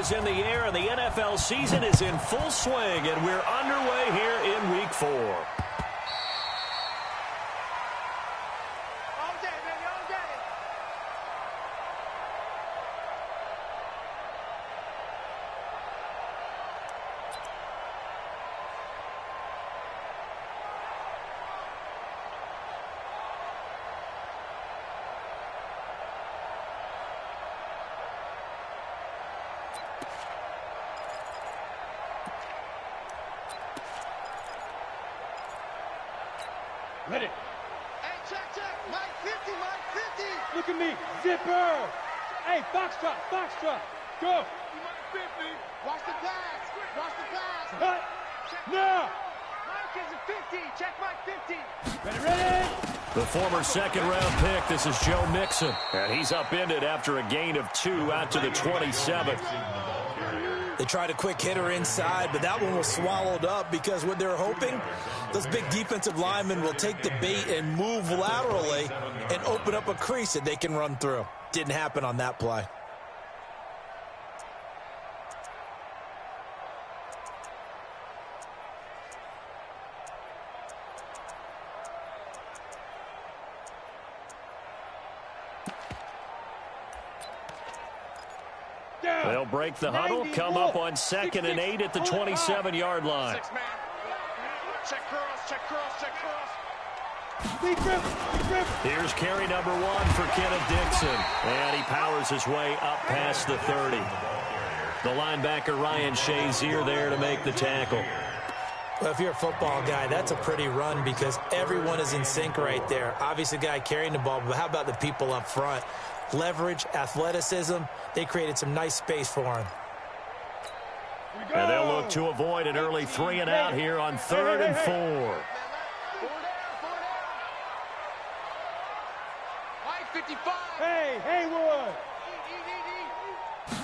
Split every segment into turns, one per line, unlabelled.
is in the air, and the NFL season is in full swing, and we're underway here in Week 4.
Ready.
Hey, check. Mike 50, Mike 50.
Look at me. Zipper. Hey, foxtrot. Go.
Mike 50. Watch the pass.
Cut. Now.
Mike is a 50. Check Mike 50.
Ready.
The former second-round pick, this is Joe Mixon. And he's upended after a gain of 2 out to the 27th.
They tried a quick hitter inside, but that one was swallowed up because what they're hoping, those big defensive linemen will take the bait and move laterally and open up a crease that they can run through. Didn't happen on that play.
They'll break the huddle, come up on 2nd and 8 at the 27-yard line. Here's carry number 1 for Kenneth Dixon. And he powers his way up past the 30. The linebacker Ryan Shazier there to make the tackle.
Well, if you're a football guy, that's a pretty run because everyone is in sync right there. Obviously, the guy carrying the ball, but how about the people up front? Leverage, athleticism, they created some nice space for him.
And they'll look to avoid an early 3 and out here on 3rd and 4.
Mike 55.
Hey, Haywood.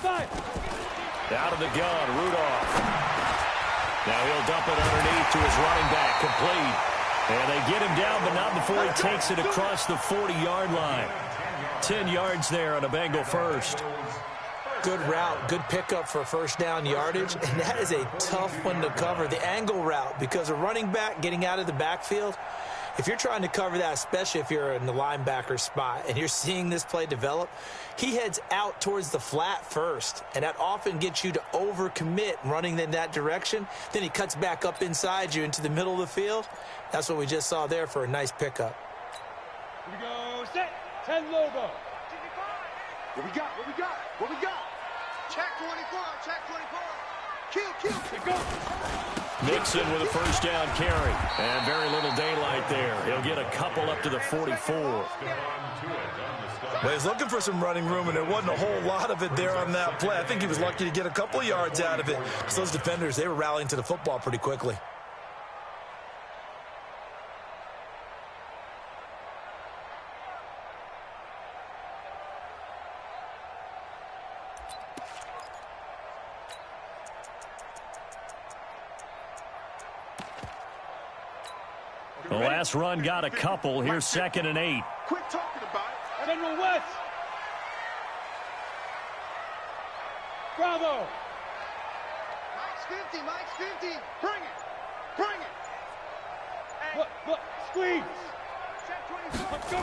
Fight.
Out of the gun, Rudolph. Now he'll dump it underneath to his running back, complete. And they get him down, but not before he takes it across the 40-yard line. 10 yards there on a Bengal first.
Good route, good pickup for first down yardage, and that is a tough one to cover, the angle route, because a running back getting out of the backfield, if you're trying to cover that, especially if you're in the linebacker spot and you're seeing this play develop, he heads out towards the flat first, and that often gets you to overcommit running in that direction. Then he cuts back up inside you into the middle of the field. That's what we just saw there for a nice pickup.
Here we go. Set. 10 Lobo.
What we got? Check 24. Kill.
Go.
Mixon with a first down carry. And very little daylight there. He'll get a couple up to the 44.
Well, he's looking for some running room, and there wasn't a whole lot of it there on that play. I think he was lucky to get a couple yards out of it. Because those defenders, they were rallying to the football pretty quickly.
The last run got a couple. Here's 2nd and 8.
Quit talking about it.
General West. Bravo.
Mike's 50. Bring it. Hey.
Look. Squeeze.
Check 24.
Let's go.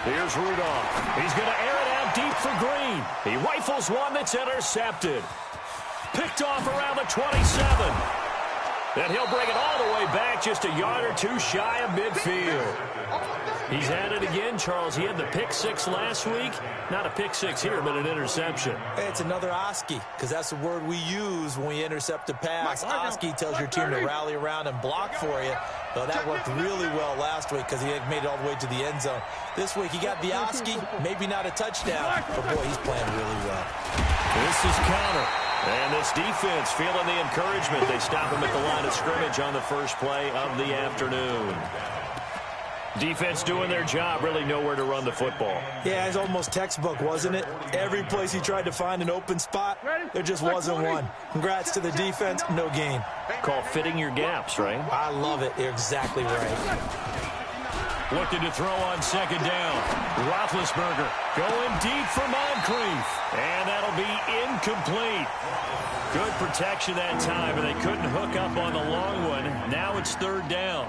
Here's Rudolph. He's going to air it out deep for Green. He rifles one that's intercepted. Picked off around the 27. And he'll bring it all the way back just a yard or 2 shy of midfield. He's at it again, Charles. He had the pick 6 last week. Not a pick 6 here, but an interception.
Hey, it's another Oski, because that's the word we use when we intercept a pass. Oski tells your team to rally around and block for you. Well, that worked really well last week because he had made it all the way to the end zone. This week he got the Oski, maybe not a touchdown, but boy, he's playing really well.
This is counter. And this defense feeling the encouragement. They stop him at the line of scrimmage on the first play of the afternoon. Defense doing their job, really nowhere to run the football.
Yeah, it's almost textbook, wasn't it? Every place he tried to find an open spot, there just wasn't one. Congrats to the defense, no gain.
Called fitting your gaps, right?
I love it. You're exactly right.
Looking to throw on second down. Roethlisberger going deep for Moncrief. And that'll be incomplete. Good protection that time, and they couldn't hook up on the long one. Now it's third down.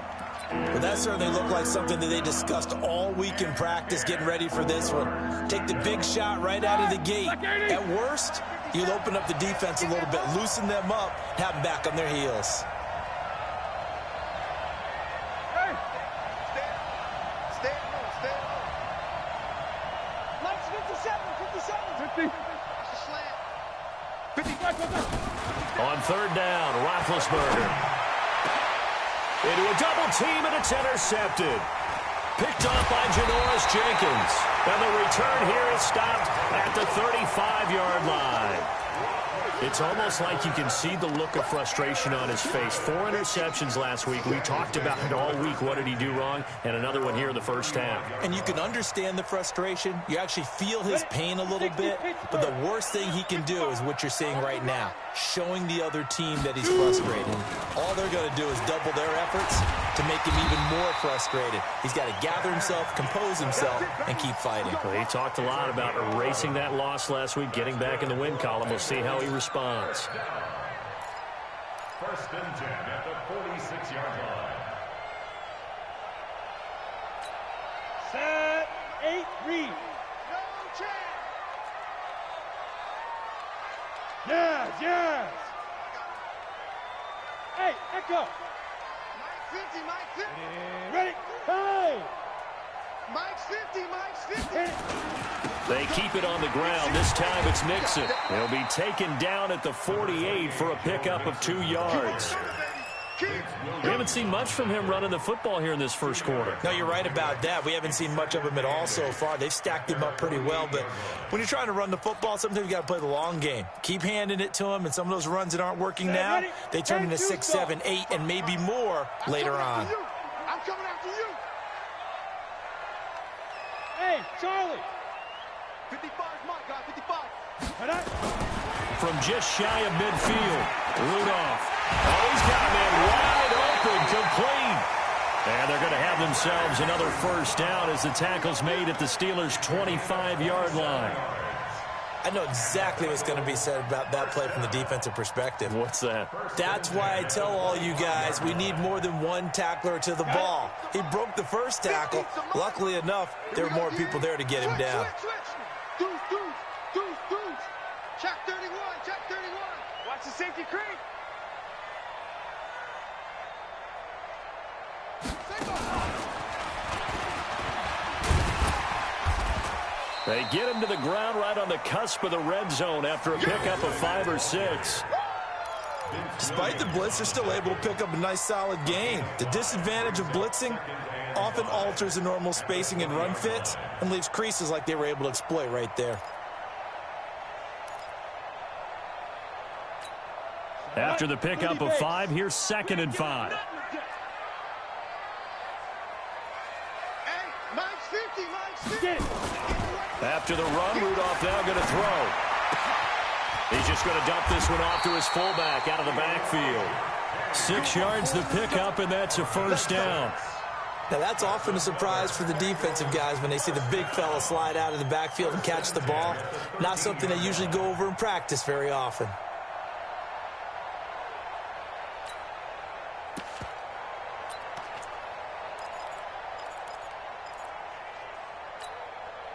Well, that certainly looked like something that they discussed all week in practice getting ready for this one. Take the big shot right out of the gate. At worst, you'll open up the defense a little bit, loosen them up, have them back on their heels.
On third down, Roethlisberger. Into a double team, and it's intercepted. Picked off by Janoris Jenkins. And the return here is stopped at the 35-yard line. It's almost like you can see the look of frustration on his face. 4 interceptions last week. We talked about it all week. What did he do wrong? And another one here in the first half.
And you can understand the frustration. You actually feel his pain a little bit. But the worst thing he can do is what you're seeing right now, showing the other team that he's frustrated. All they're going to do is double their efforts to make him even more frustrated. He's got to gather himself, compose himself, and keep fighting.
Well, he talked a lot about erasing that loss last week, getting back in the win column. We'll see how he responds.
First and 10 at the 46-yard line.
Set, 8, read.
No chance.
Yes. Hey, Echo.
Mike 50, Mike 50.
Ready? Hey.
Mike's 50, Mike's 50.
They keep it on the ground. This time it's Mixon. He'll be taken down at the 48 for a pickup of 2 yards. We haven't seen much from him running the football here in this first quarter.
No, you're right about that. We haven't seen much of him at all so far. They've stacked him up pretty well, but when you're trying to run the football, sometimes you got to play the long game. Keep handing it to him, and some of those runs that aren't working now, they turn into 6, 7, 8, and maybe more later on.
I'm coming after you.
Hey, Charlie.
55, Mike, got 55.
From just shy of midfield, Rudolph. Oh, he's got a man wide open, complete. And they're going to have themselves another first down as the tackle's made at the Steelers' 25-yard line.
I know exactly what's going to be said about that play from the defensive perspective.
What's that?
That's why I tell all you guys we need more than one tackler to the ball. He broke the first tackle. Luckily enough, there were more people there to get him down.
Deuce. Check 31. Watch the safety creep.
They get him to the ground right on the cusp of the red zone after a pickup of 5 or 6.
Despite the blitz, they're still able to pick up a nice, solid gain. The disadvantage of blitzing often alters the normal spacing and run fits and leaves creases like they were able to exploit right there.
After the pickup of 5, here's 2nd and 5.
Hey, Mike's 50.
After the run, Rudolph now going to throw. He's just going to dump this one off to his fullback out of the backfield. 6 yards the pickup, and that's a first down.
Now, that's often a surprise for the defensive guys when they see the big fella slide out of the backfield and catch the ball. Not something they usually go over in practice very often.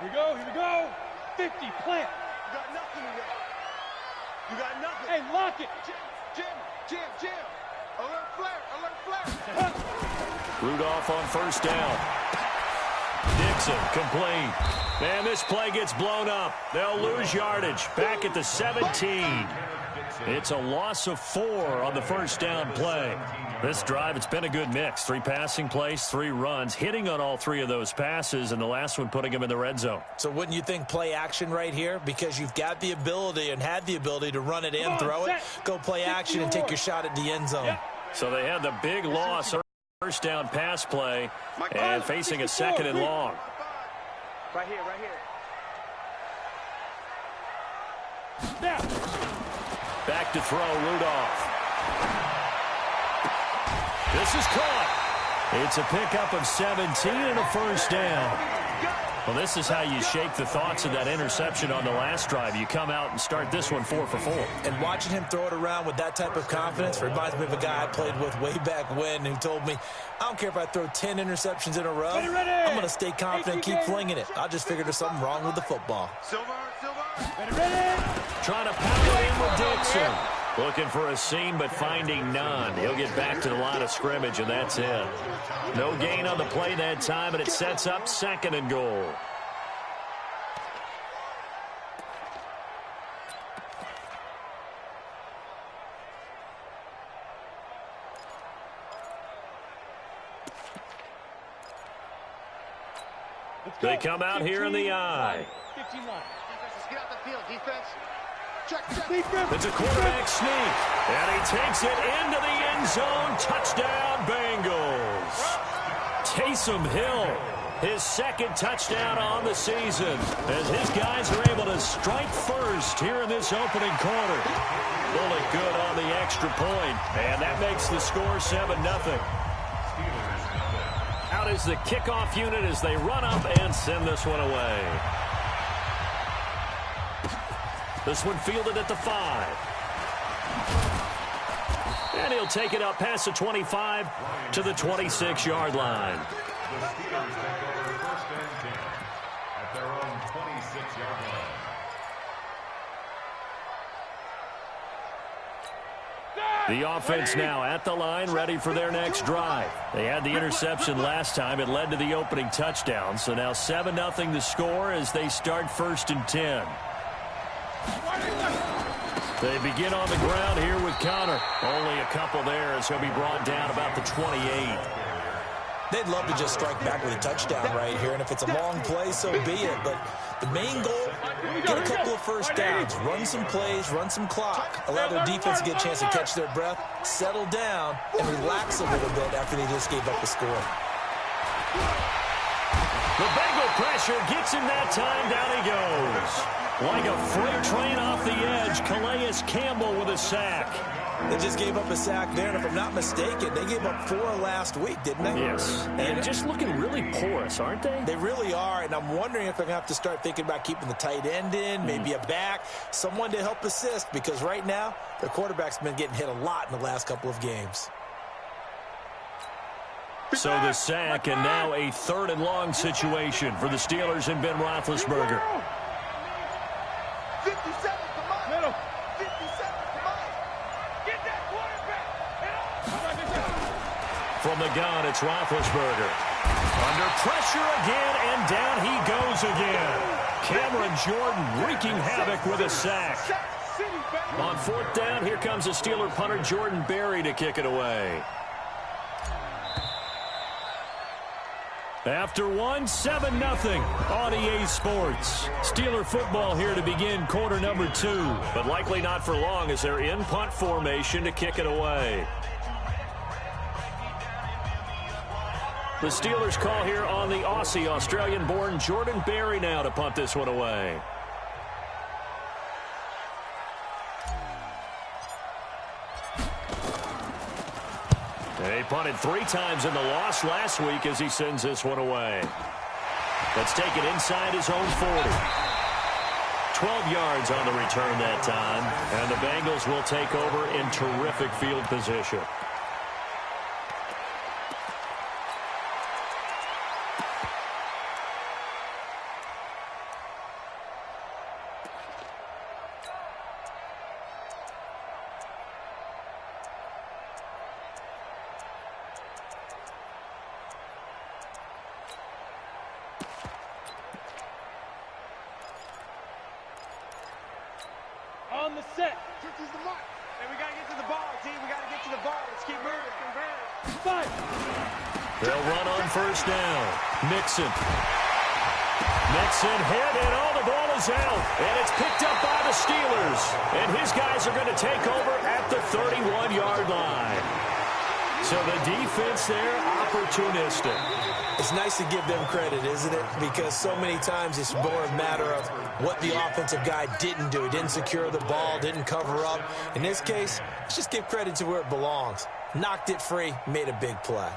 Here we go. 50, plant.
You got nothing in there. You got nothing.
Hey, lock it.
Jam. Alert flare.
Rudolph on first down. Dixon complete. And this play gets blown up. They'll lose yardage. Back at the 17. It's a loss of 4 on the first down play. This drive, it's been a good mix. 3 passing plays, 3 runs, hitting on all 3 of those passes, and the last one putting him in the red zone.
So wouldn't you think play action right here? Because you've got the ability and had the ability to run it and throw it. Go play action and take your shot at the end zone.
So they had the big loss, first down pass play, and facing a 2nd and long.
Right here.
Back to throw, Rudolph. This is caught. It's a pickup of 17 and a first down. Well, this is how you shake the thoughts of that interception on the last drive. You come out and start this one 4 for 4.
And watching him throw it around with that type of confidence reminds me of a guy I played with way back when who told me, I don't care if I throw 10 interceptions in a row. I'm going to stay confident, keep flinging it. I just figured there's something wrong with the football.
Silver.
Trying to pound it in with Dixon. Looking for a seam, but finding none. He'll get back to the line of scrimmage, and that's it. No gain on the play that time, and it sets up 2nd and goal. They come out here in the I.
15 line.
Let's get out the field, defense. Check.
It's a quarterback sneak, and he takes it into the end zone. Touchdown, Bengals. Taysom Hill, his 2nd touchdown on the season, as his guys are able to strike first here in this opening quarter. Bullet good on the extra point, and that makes the score 7-0. Out is the kickoff unit as they run up and send this one away. This one fielded at the 5. And he'll take it up past the 25 to the 26-yard line.
The Steelers take over 1st and 10 at their own 26-yard line.
The offense now at the line, ready for their next drive. They had the interception last time. It led to the opening touchdown. So now 7-0 the score as they start 1st and 10. They begin on the ground here with Connor. Only a couple there as he'll be brought down about the 28.
They'd love to just strike back with a touchdown right here, and if it's a long play, so be it. But the main goal, get a couple of first downs, run some plays, run some clock, allow their defense to get a chance to catch their breath, settle down, and relax a little bit after they just gave up the score.
The Bengal pressure gets him that time. Down he goes. Like a freight train off the edge, Calais Campbell with a sack.
They just gave up a sack there, and if I'm not mistaken, they gave up 4 last week, didn't they?
Yes. And just looking really porous, aren't they?
They really are, and I'm wondering if they're going to have to start thinking about keeping the tight end in, maybe a back, someone to help assist, because right now, their quarterback's been getting hit a lot in the last couple of games.
So the sack, and now a 3rd and long situation for the Steelers and Ben Roethlisberger.
57 to Mike.
Middle.
57 to Mike. Get that quarterback.
From the gun, it's Roethlisberger. Under pressure again, and down he goes again. Cameron Jordan wreaking havoc with a sack. On 4th down, here comes the Steeler punter Jordan Berry to kick it away. After 7-0 on EA Sports. Steeler football here to begin quarter number 2, but likely not for long as they're in punt formation to kick it away. The Steelers call here on the Aussie, Australian-born Jordan Berry now to punt this one away. They punted 3 times in the loss last week as he sends this one away. Let's take it inside his own 40. 12 yards on the return that time, and the Bengals will take over in terrific field position.
On the set.
This is the mark. And we got to get to the ball, team. We got to get to the ball. Let's keep moving.
5.
They'll run on 1st down. Mixon hit, and all the ball is out. And it's picked up by the Steelers. And his guys are going to take over at the 31-yard line. So the defense there, opportunistic.
It's nice to give them credit, isn't it? Because so many times it's more a matter of what the offensive guy didn't do. He didn't secure the ball, didn't cover up. In this case, let's just give credit to where it belongs. Knocked it free, made a big play.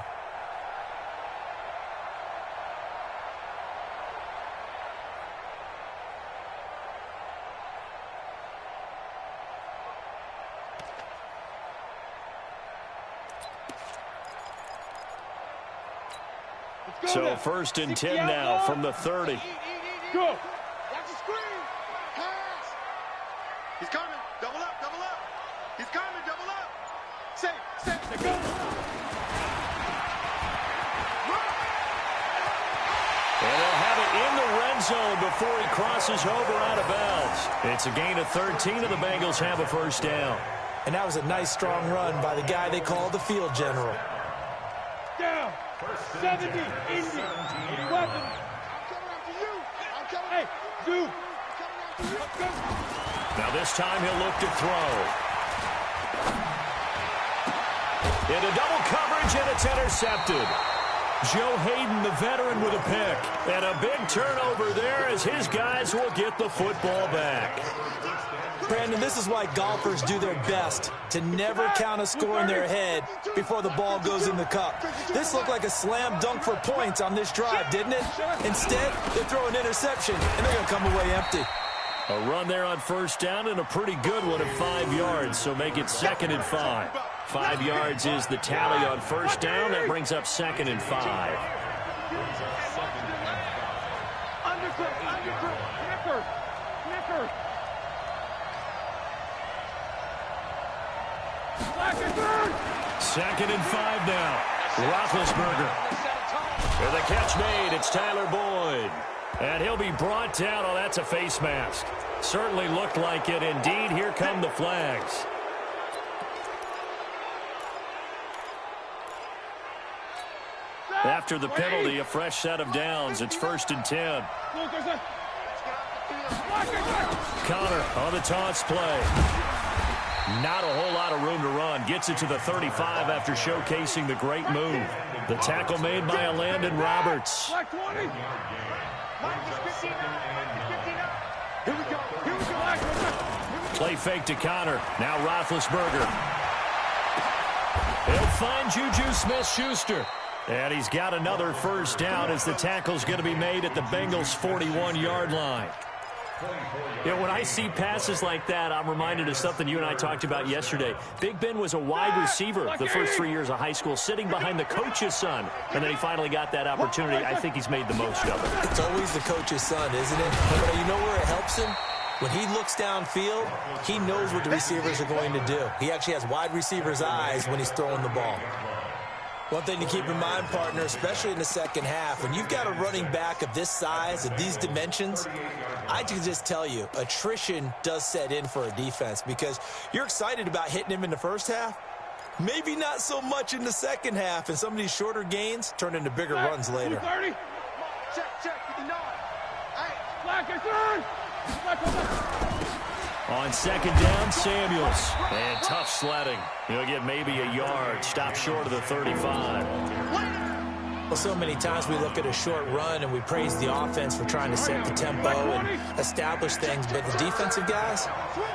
So first and 10 now from the 30.
Go.
Watch the screen. Pass. He's coming. Double up, double up. He's coming, double up. Safe.
Go.
And they'll have it in the red zone before he crosses over out of bounds. It's a gain of 13, and the Bengals have a first down.
And that was a nice, strong run by the guy they call the field general.
Down. 70. Indy. Any weapons?
I'm coming
Hey, dude. Go.
Now this time he'll look to throw. Into double coverage, and it's intercepted. Joe Hayden, the veteran, with a pick. And a big turnover there as his guys will get the football back.
Brandon, this is why golfers do their best to never count a score in their head before the ball goes in the cup. This looked like a slam dunk for points on this drive, didn't it? Instead, they throw an interception, and they're going to come away empty.
A run there on first down, and a pretty good one at 5 yards, so make it 2nd and 5. 5 yards is the tally on first down. That brings up 2nd and 5.
Knicker.
2nd and 5 now. Roethlisberger. With the catch made, it's Tyler Boyd. And he'll be brought down. Oh, that's a face mask. Certainly looked like it. Indeed, here come the flags. After the penalty, a fresh set of downs. It's 1st and 10. Connor on the taunts play. Not a whole lot of room to run. Gets it to the 35 after showcasing the great move. The tackle made by Landon Roberts. Play fake to Connor. Now Roethlisberger. He'll find Juju Smith-Schuster. And he's got another first down as the tackle's going to be made at the Bengals' 41-yard line. You know, when I see passes like that, I'm reminded of something you and I talked about yesterday. Big Ben was a wide receiver the first 3 years of high school, sitting behind the coach's son. And then he finally got that opportunity. I think he's made the most of it.
It's always the coach's son, isn't it? But you know where it helps him? When he looks downfield, he knows what the receivers are going to do. He actually has wide receivers' eyes when he's throwing the ball. One thing to keep in mind, partner, especially in the second half, when you've got a running back of this size, of these dimensions, I can just tell you, attrition does set in for a defense because you're excited about hitting him in the first half, maybe not so much in the second half, and some of these shorter gains turn into bigger runs later.
Check, 59.
On 2nd down, Samuels. And tough sledding. He'll get maybe a yard. Stop short of the 35.
Well, so many times we look at a short run and we praise the offense for trying to set the tempo and establish things. But the defensive guys,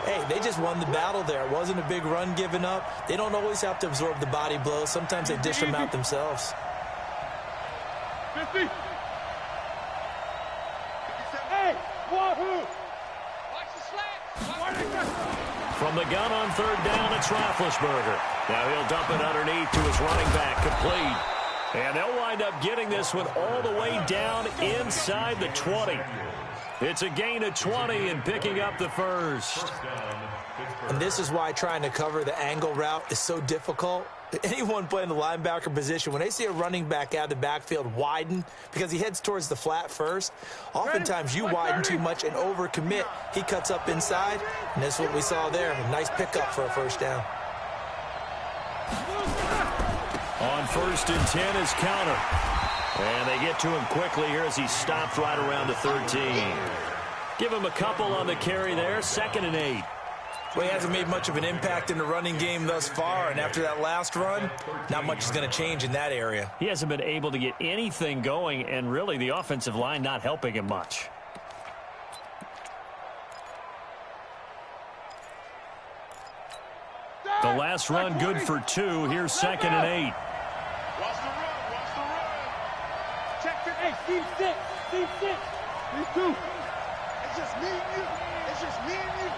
hey, they just won the battle there. It wasn't a big run given up. They don't always have to absorb the body blows. Sometimes they dish them out themselves.
50. Hey, wahoo!
From the gun on 3rd down, it's Roethlisberger. Now he'll dump it underneath to his running back, complete. And they'll wind up getting this one all the way down inside the 20. It's a gain of 20 and picking up the first.
And this is why trying to cover the angle route is so difficult. Anyone playing the linebacker position, when they see a running back out of the backfield widen because he heads towards the flat first, oftentimes you widen too much and overcommit. He cuts up inside, and that's what we saw there. A nice pickup for a first down.
On 1st and 10 is Counter. And they get to him quickly here as he stopped right around the 13. Give him a couple on the carry there. 2nd and 8.
Well, he hasn't made much of an impact in the running game thus far, and after that last run, not much is going to change in that area.
He hasn't been able to get anything going, and really the offensive line not helping him much. The last run good for 2. Here's 2nd and 8.
Watch the run. Check the
Hey, Steve 6. Steve 6. Steve 2.
It's just me and you. It's just me and you.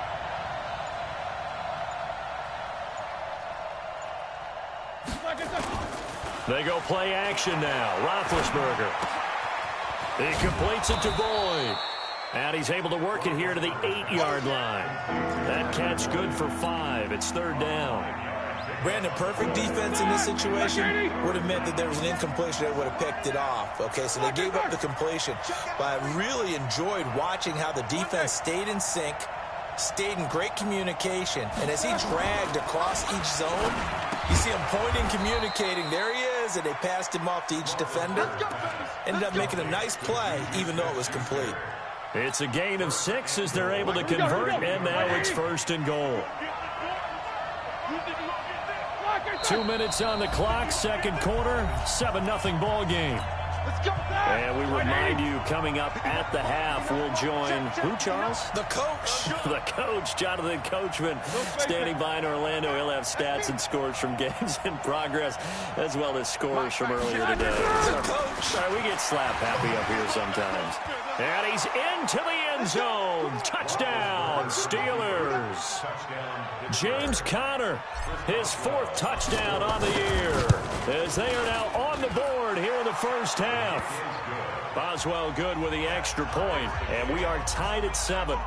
They go play action now. Roethlisberger. He completes it to Boyd. And he's able to work it here to the 8-yard line. That catch good for 5. It's 3rd down.
Brandon, perfect defense in this situation would have meant that there was an incompletion that would have picked it off. Okay, so they gave up the completion. But I really enjoyed watching how the defense stayed in sync, stayed in great communication. And as he dragged across each zone, you see him pointing, communicating. There he is, and they passed him off to each defender. Ended up making a nice play, even though it was complete.
It's a gain of 6 as they're able to convert, and now it's 1st and goal. 2 minutes on the clock, 2nd quarter, 7-0 ball game. And we remind you, coming up at the half, we'll join who, Charles?
The coach.
The coach, Jonathan Coachman, standing by in Orlando. He'll have stats and scores from games in progress, as well as scores from earlier today.
The coach.
Sorry, we get slap happy up here sometimes. And he's into the end zone. Touchdown, Steelers. James Conner, his 4th touchdown on the year, as they are now on the board here in the first half. Boswell good with the extra point, and we are tied at 7.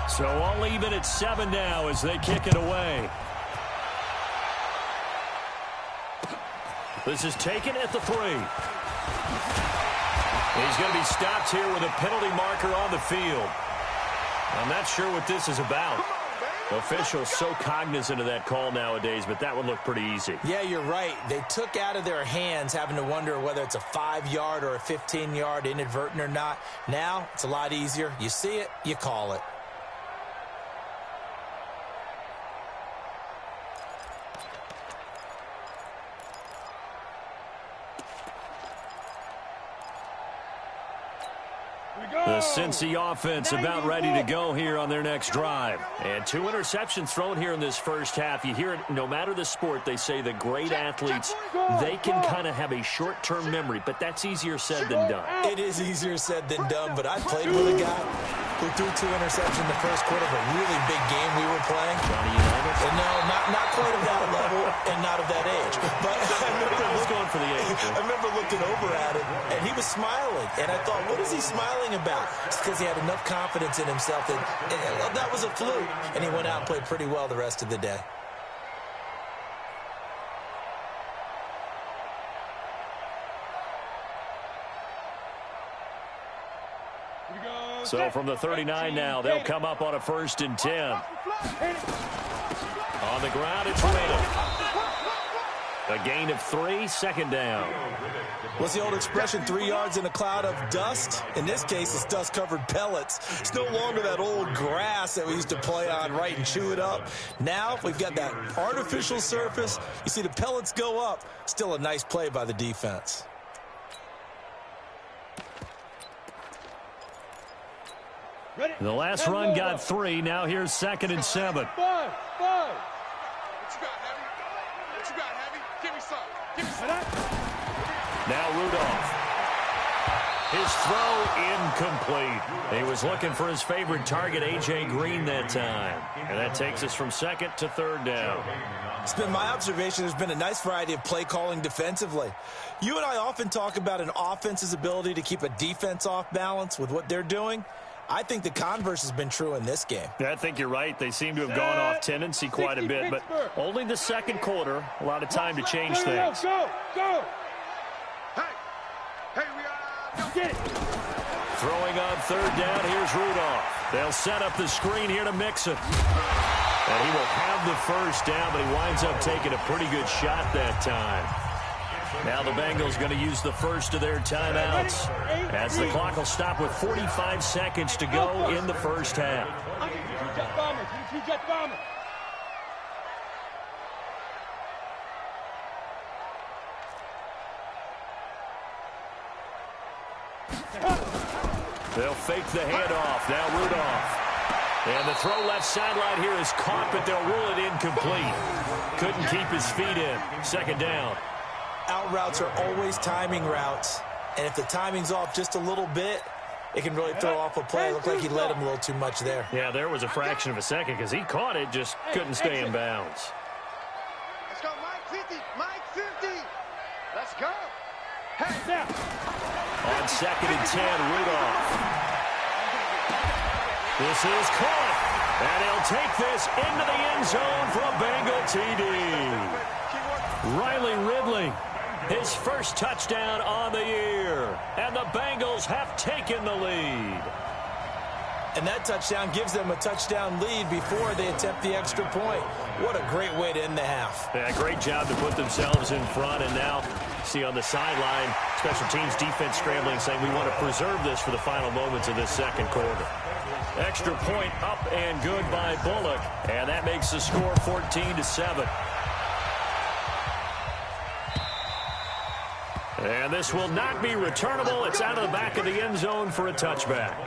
So all even at 7 now as they kick it away. This is taken at the 3. He's going to be stopped here with a penalty marker on the field. I'm not sure what this is about. Officials so cognizant of that call nowadays, but that would look pretty easy.
Yeah, you're right. They took out of their hands having to wonder whether it's a 5-yard or a 15-yard inadvertent or not. Now, it's a lot easier. You see it, you call it.
The Cincy offense about ready to go here on their next drive. And 2 interceptions thrown here in this first half. You hear it, no matter the sport, they say the great athletes, they can kind of have a short-term memory, but that's easier said than done.
It is easier said than done, but I played with a guy who threw 2 interceptions in the first quarter of a really big game we were playing.
Johnny Unitas?
No, not quite of that level and not of that age. But
I was going for the age.
I remember looking over at him, and he was smiling. And I thought, what is he smiling about? It's because he had enough confidence in himself that was a fluke. And he went out and played pretty well the rest of the day.
So from the 39 now, they'll come up on a 1st and 10. On the ground, it's Riddick. A gain of 3, 2nd down.
What's the old expression, 3 yards in a cloud of dust? In this case, it's dust-covered pellets. It's no longer that old grass that we used to play on, right, and chew it up. Now, we've got that artificial surface. You see the pellets go up. Still a nice play by the defense.
The last run got 3. Now here's 2nd and 7.
Five.
What you got, Heavy? Give me some. Give me some.
Now Rudolph. His throw incomplete. He was looking for his favorite target, A.J. Green, that time. And that takes us from 2nd to 3rd down.
It's been my observation there's been a nice variety of play calling defensively. You and I often talk about an offense's ability to keep a defense off balance with what they're doing. I think the converse has been true in this game.
I think you're right. They seem to have gone off tendency quite a bit, but only the 2nd quarter. A lot of time to change things.
Go.
Hey, we are.
Get it.
Throwing on 3rd down, here's Rudolph. They'll set up the screen here to Mixon. And he will have the 1st down, but he winds up taking a pretty good shot that time. Now the Bengals going to use the first of their timeouts, as the clock will stop with 45 seconds to go in the first half. They'll fake the handoff. Now Rudolph. And the throw left sideline here is caught, but they'll rule it incomplete. Couldn't keep his feet in. Second down.
Out routes are always timing routes. And if the timing's off just a little bit, it can really throw off a play. It looked like he led him a little too much there.
Yeah, there was a fraction of a second because he caught it, just couldn't stay in bounds.
Let's go, Mike 50. Mike 50. Let's go. Hey,
Now.
On 2nd and 10, Rudolph. This is caught. And he'll take this into the end zone for a Bengal TD. Riley Ridley, his first touchdown on the year. And the Bengals have taken the lead.
And that touchdown gives them a touchdown lead before they attempt the extra point. What a great way to end the half.
Yeah, great job to put themselves in front. And now, see on the sideline, special teams defense scrambling, saying we want to preserve this for the final moments of this second quarter. Extra point up and good by Bullock. And that makes the score 14-7. And this will not be returnable. It's out of the back of the end zone for a touchback.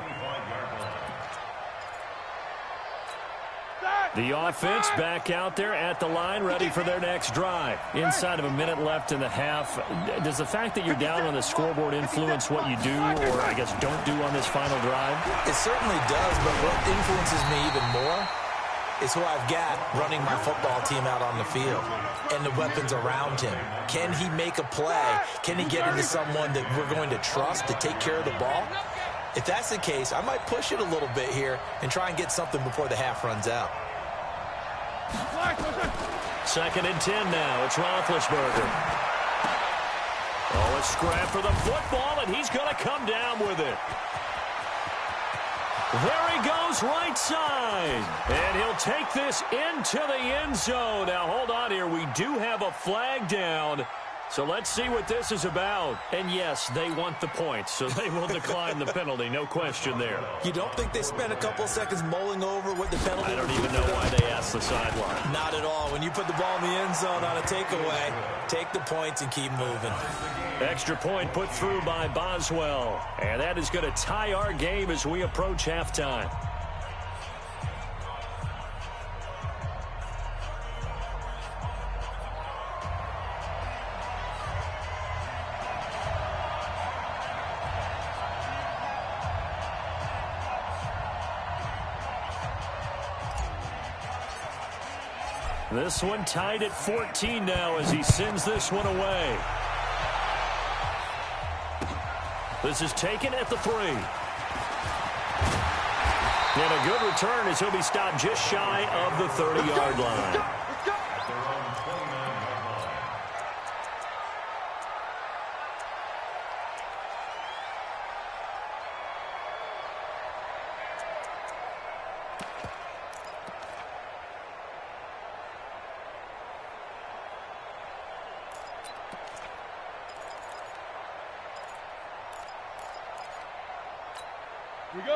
The offense back out there at the line, ready for their next drive. Inside of a minute left in the half, does the fact that you're down on the scoreboard influence what you do, or I guess don't do on this final drive?
It certainly does, but what influences me even more is who I've got running my football team out on the field and the weapons around him. Can he make a play? Can he get into someone that we're going to trust to take care of the ball? If that's the case, I might push it a little bit here and try and get something before the half runs out.
2nd and 10 now. It's Roethlisberger. Oh, a scrap for the football, and he's going to come down with it. There he goes, right side. And he'll take this into the end zone. Now, hold on here. We do have a flag down. So let's see what this is about. And yes, they want the points, so they will decline the penalty. No question there.
You don't think they spent a couple seconds mulling over what the penalty?
I don't even know why they asked the sideline.
Not at all. When you put the ball in the end zone on a takeaway, take the points and keep moving.
Extra point put through by Boswell. And that is going to tie our game as we approach halftime. This one tied at 14 now as he sends this one away. This is taken at the 3. And a good return as he'll be stopped just shy of the 30-yard line.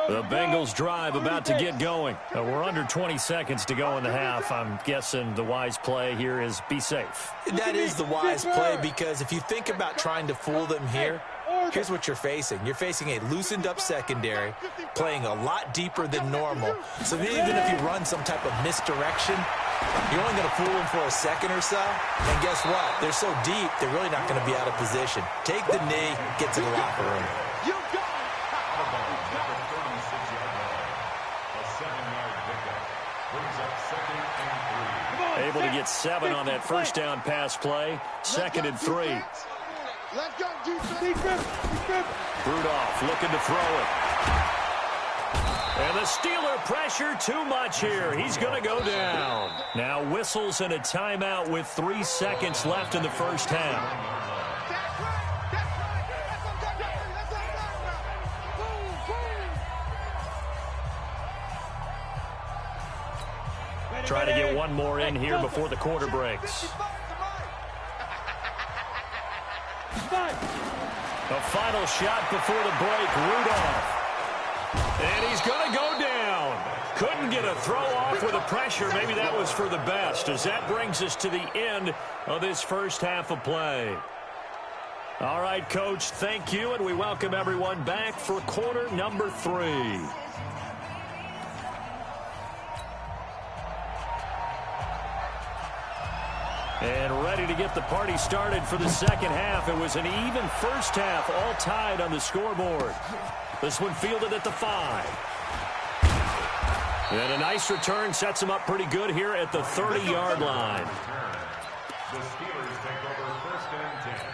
The Bengals drive about to get going. We're under 20 seconds to go in the half. I'm guessing the wise play here is be safe.
That is the wise play, because if you think about trying to fool them here, here's what you're facing. You're facing a loosened up secondary, playing a lot deeper than normal. So even if you run some type of misdirection, you're only going to fool them for a second or so. And guess what? They're so deep, they're really not going to be out of position. Take the knee, get to the locker room.
Able to get 7 on that first down pass play. 2nd and 3.
Let's go, defense.
Rudolph looking to throw it. And the Steeler pressure too much here. He's going to go down. Now whistles and a timeout with 3 seconds left in the first half. Try to get one more in here before the quarter breaks. A final shot before the break, Rudolph. And he's going to go down. Couldn't get a throw off with the pressure. Maybe that was for the best, as that brings us to the end of this first half of play. All right, Coach, thank you, and we welcome everyone back for quarter number 3. And ready to get the party started for the second half. It was an even first half, all tied on the scoreboard. This one fielded at the 5. And a nice return sets him up pretty good here at the 30-yard line.
The Steelers take over first and 10.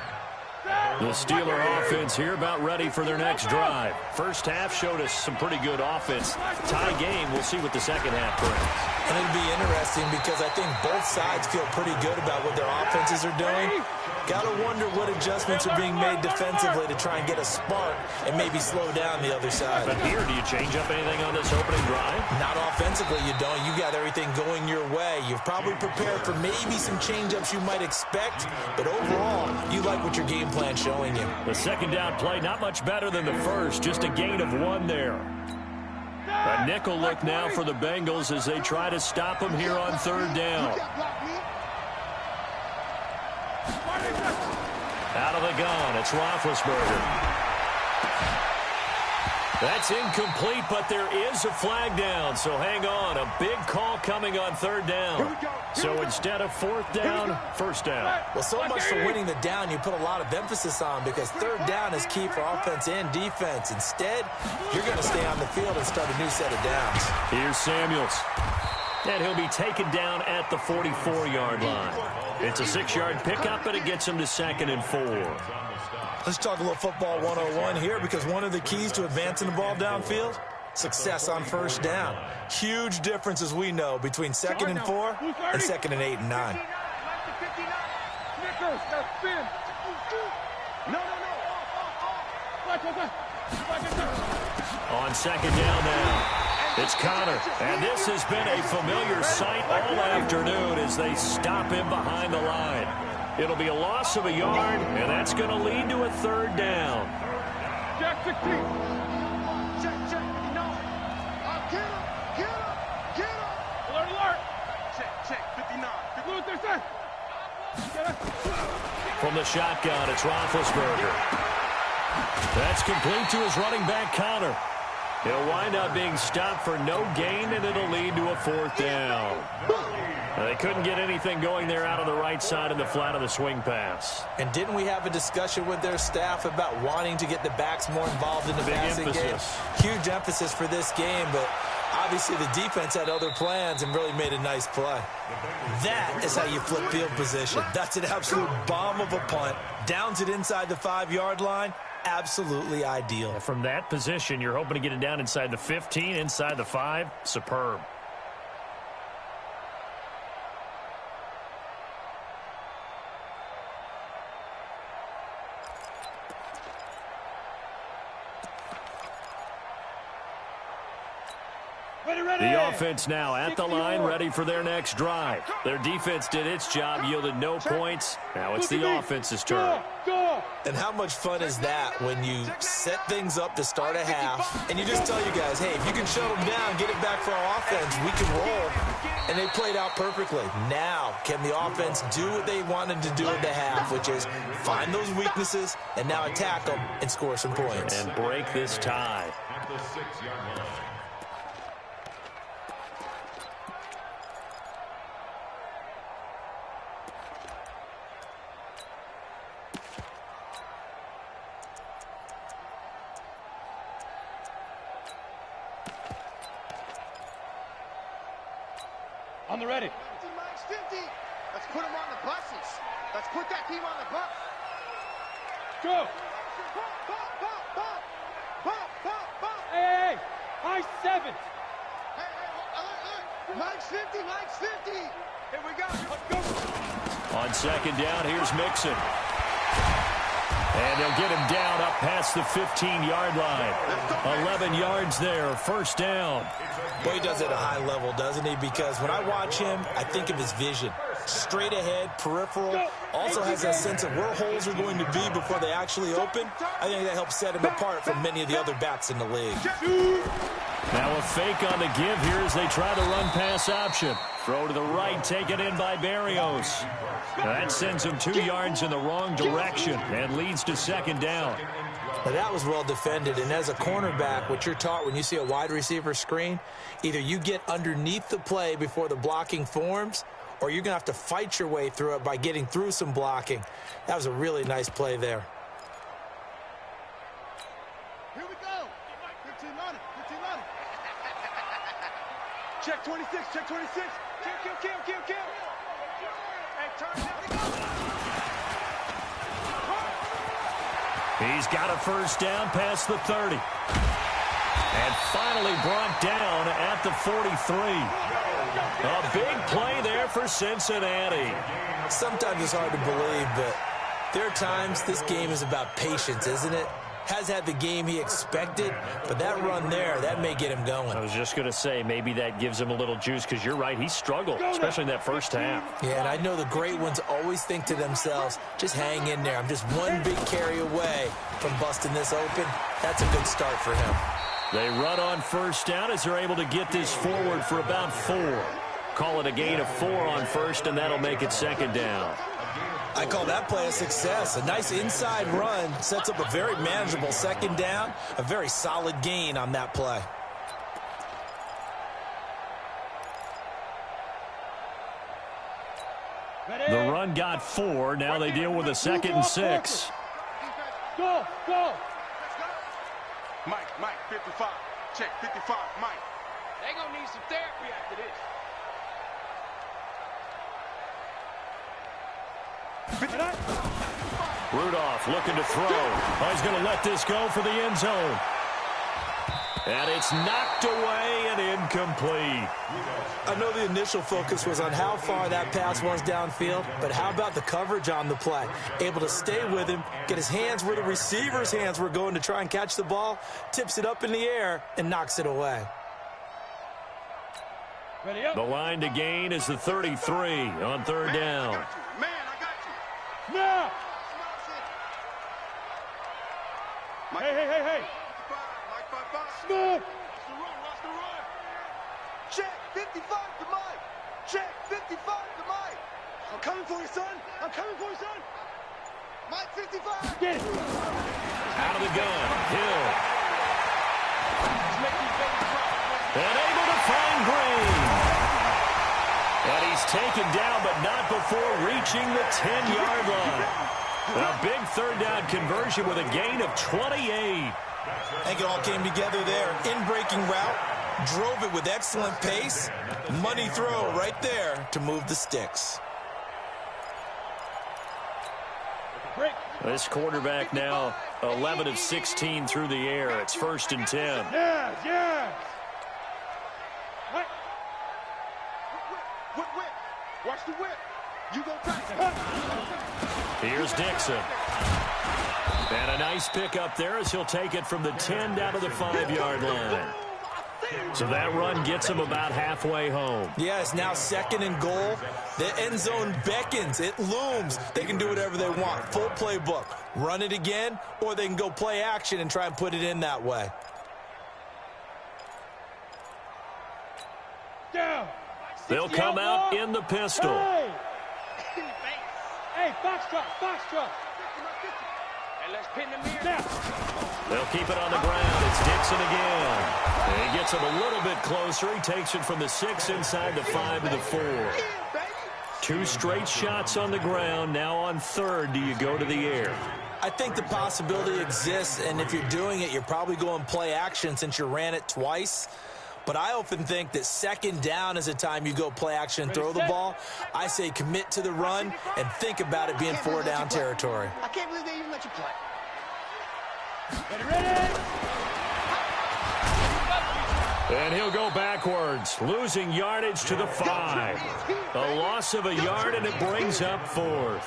The Steeler offense here about ready for their next drive. First half showed us some pretty good offense. Tie game, we'll see what the second half brings.
And it'll be interesting because I think both sides feel pretty good about what their offenses are doing. Got to wonder what adjustments are being made defensively to try and get a spark and maybe slow down the other side.
But here, do you change up anything on this opening drive?
Not offensively, you don't. You got everything going your way. You've probably prepared for maybe some change-ups you might expect, but overall, you like what your game plan's showing you.
The second down play, not much better than the first, just a gain of 1 there. A nickel look now for the Bengals as they try to stop him here on third down. Out of the gun, it's Roethlisberger. That's incomplete, but there is a flag down, so hang on. A big call coming on third down. So instead of fourth down, first down.
Well, so much for winning the down you put a lot of emphasis on because third down is key for offense and defense. Instead, you're going to stay on the field and start a new set of downs.
Here's Samuels. And he'll be taken down at the 44-yard line. It's a 6-yard pickup, and it gets him to 2nd and 4.
Let's talk a little football 101 here because one of the keys to advancing the ball downfield, success on first down. Huge difference, as we know, between 2nd and 4 and 2nd and 8 and 9.
On second down now. It's Connor, and this has been a familiar sight all afternoon as they stop him behind the line. It'll be a loss of a yard, and that's going to lead to a third down.
Jack 16.
Check. No. Get him.
Alert.
Check. 59.
From the shotgun, it's Roethlisberger. That's complete to his running back, Connor. He'll wind up being stopped for no gain, and it'll lead to a fourth down. Now, they couldn't get anything going there out on the right side of the flat of the swing pass.
And didn't we have a discussion with their staff about wanting to get the backs more involved in the passing game? Huge emphasis for this game, but obviously the defense had other plans and really made a nice play. That is how you flip field position. That's an absolute bomb of a punt. Downs it inside the 5-yard line. Absolutely ideal.
From that position, you're hoping to get it down inside the 15, inside the 5. Superb. The offense now at the line, ready for their next drive. Their defense did its job, yielded no points. Now it's the offense's turn.
And how much fun is that when you set things up to start a half, and you just tell you guys, hey, if you can shut them down, get it back for our offense, we can roll. And they played out perfectly. Now, can the offense do what they wanted to do in the half, which is find those weaknesses and now attack them and score some points.
And break this tie.
At the 6-yard line.
On the ready.
50. Let's put them on the buses. Let's put that team on the bus.
Go.
Bump.
Hey. High 7.
Hey. Mike's 50. Here we go. Let's go.
On second down, here's Mixon. And they'll get him down up past the 15-yard line. 11 yards there, first down.
Boy, he does it at a high level, doesn't he? Because when I watch him, I think of his vision. Straight ahead, peripheral. Also has that sense of where holes are going to be before they actually open. I think that helps set him apart from many of the other backs in the league.
Now a fake on the give here as they try the run-pass option. Throw to the right, taken in by Berrios. Now that sends him 2 yards in the wrong direction and leads to second down.
Now that was well defended, and as a cornerback, what you're taught when you see a wide receiver screen, either you get underneath the play before the blocking forms, or you're going to have to fight your way through it by getting through some blocking. That was a really nice play there.
Here we go. 15 on it. 15 on it. Check 26. Check 26. Kill. Hey, turn down.
He's got a first down past the 30. And finally brought down at the 43. A big play there for Cincinnati.
Sometimes it's hard to believe, but there are times this game is about patience, isn't it? Has had the game he expected, but that run there, that may get him going.
I was just going to say, maybe that gives him a little juice, because you're right, he struggled, especially in that first half.
Yeah, and I know the great ones always think to themselves, just hang in there. I'm just one big carry away from busting this open. That's a good start for him.
They run on first down as they're able to get this forward for about 4. Call it a gain of 4 on first, and that'll make it second down.
I call that play a success. A nice inside run sets up a very manageable second down, a very solid gain on that play.
The run got 4. Now they deal with a 2nd and 6.
Go.
Mike, 55. Check 55, Mike.
They gonna need some therapy after this.
Rudolph looking to throw. Oh, he's going to let this go for the end zone. And it's knocked away and incomplete.
I know the initial focus was on how far that pass was downfield, but how about the coverage on the play? Able to stay with him, get his hands where the receiver's hands were going to try and catch the ball, tips it up in the air, and knocks it away.
The line to gain is the 33 on third down.
Man, I got you.
Now.
Mike,
Hey.
55.
Smooth.
Watch the run. Check 55 to Mike. Check 55 to Mike. I'm coming for you, son. Mike 55.
Get it.
Out of the gun. Hill. And able to find Green. And he's taken down, but not before reaching the 10-yard line. A big third down conversion with a gain of 28.
I think it all came together there. In-breaking route, drove it with excellent pace. Money throw right there to move the sticks.
This quarterback now 11 of 16 through the air. It's 1st and 10.
Yeah.
Whip. Watch the whip. You go practice.
Here's Dixon. And a nice pickup there as he'll take it from the 10 down to the 5-yard line. So that run gets him about halfway home.
Yeah, it's now 2nd and goal. The end zone beckons. It looms. They can do whatever they want. Full playbook. Run it again, or they can go play action and try and put it in that way.
Down.
They'll come out in the pistol.
Hey, foxtrot.
Hey, let's pin them here.
Now.
They'll keep it on the ground. It's Dixon again. And he gets him a little bit closer. He takes it from the 6 inside the 5 to the 4. 2 straight shots on the ground. Now on third, do you go to the air?
I think the possibility exists, and if you're doing it, you're probably going play action since you ran it twice. But I often think that 2nd down is a time you go play action and throw the ball. I say commit to the run and think about it being 4-down territory.
I can't believe they even let you play.
Ready?
And he'll go backwards, losing yardage to the 5. A loss of a yard, and it brings up 4th.